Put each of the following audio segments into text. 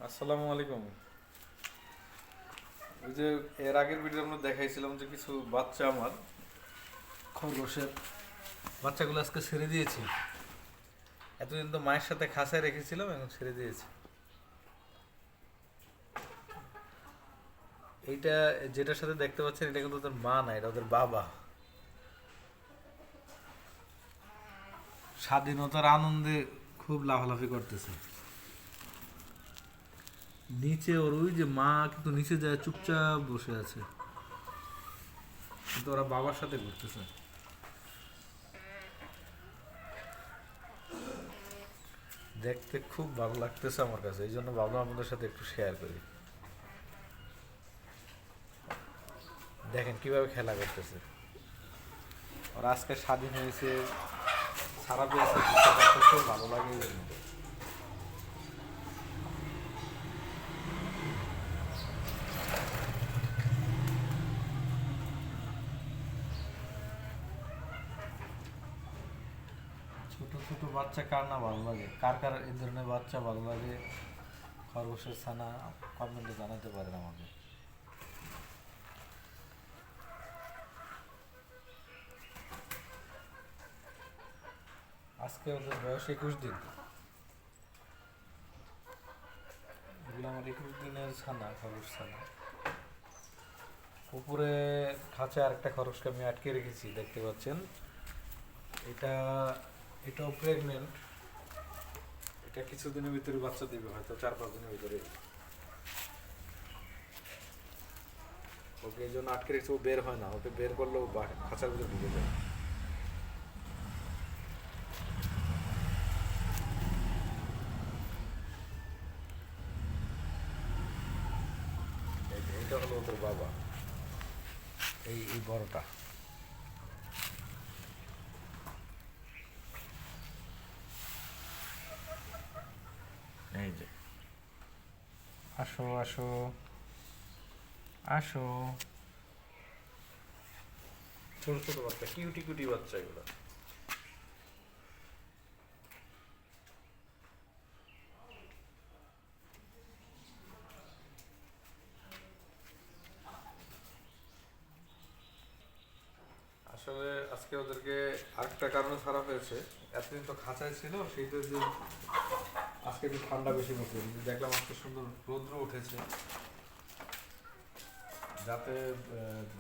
আসসালামু আলাইকুম। ওই যে এর আগের ভিডিও আমরা দেখাইছিলাম যে কিছু বাচ্চা আমার খরগোশের বাচ্চাগুলো আজকে ছেড়ে দিয়েছি। এতদিন তো মায়ের সাথে খাঁচায় রেখেছিলাম, এখন ছেড়ে দিয়েছি। এইটা যেটার সাথে দেখতে পাচ্ছেন এটা কিন্তু ওদের মা না, এটা ওদের বাবা। স্বাধীনতার আনন্দে খুব লাফালাফি করতেছে। নিচে ওর ওই যে মা কিন্তু নিচে যায় চুপচাপ বসে আছে, কিন্তু ওরা বাবার সাথে ঘুরতেছে। দেখতে খুব ভালো লাগতেছে আমার কাছে, এই জন্য ভাবলাম আপনাদের সাথে একটু শেয়ার করি। দেখেন কিভাবে খেলা করতেছে। ওরা আজকে স্বাধীন হয়েছে, সারা পেয়েছে, ঘুরতে পারতেছে, ভালো লাগে এই জন্য। ছোট ছোট বাচ্চা কার না ভালো লাগে, কার কার এই ধরনের বাচ্চা ভালো লাগে, খরগোশের ছানা, কমেন্টে জানাতে পারেন আমাকে। আজকে ওদের বয়স 21 দিন। এগুলো আমার 21 দিনের ছানা, খরগোশ ছানা। উপরে খাঁচা আরেকটা খরগোশকে আমি আটকে রেখেছি, দেখতে পাচ্ছেন। এটা এটাও প্রেগনেন্ট। এটা কিছুদিনের ভিতরে বাচ্চা দিবে, হয়তো 4-5 দিনের ভিতরে। ওকে এই জন্য আটকে রেখেছে, ও বের হয় না। ওকে বের করলেও খাঁচার ভিতরে ঢুকে যায়। এইটা হলো ওদের বাবা, এই এই বড়টা। এই যে, আসো আসো আসো। ছোট ছোট বাচ্চা, কিউটি কিউটি বাচ্চা এগুলো। আসলে আজকে ওদেরকে আরেকটা কারণে ছাড়া হয়েছে। এতদিন তো খাঁচায় ছিল, সেইটার যে আজকে একটু ঠান্ডা বেশি পড়ছে। দেখলাম আজকে সুন্দর রৌদ্র উঠেছে, যাতে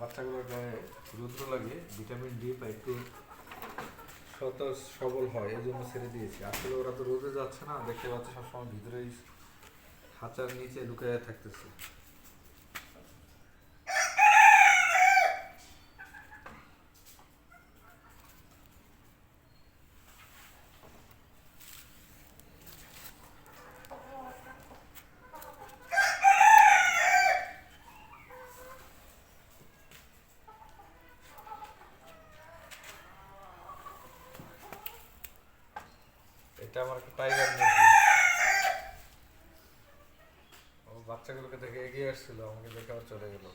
বাচ্চাগুলোর গায়ে রৌদ্র লাগে, ভিটামিন ডি পায়, একটু সতেজ সবল হয়, এই জন্য ছেড়ে দিয়েছি। আসলে ওরা তো রোদে যাচ্ছে না, দেখতে পাচ্ছে সবসময় ভিতরেই খাঁচার নিচে লুকিয়ে থাকতেছে। এটা আমার একটা টাইগার মুরগি। ও বাচ্চাগুলোকে দেখে এগিয়ে আসছিল, আমাকে দেখে আবার চলে গেল।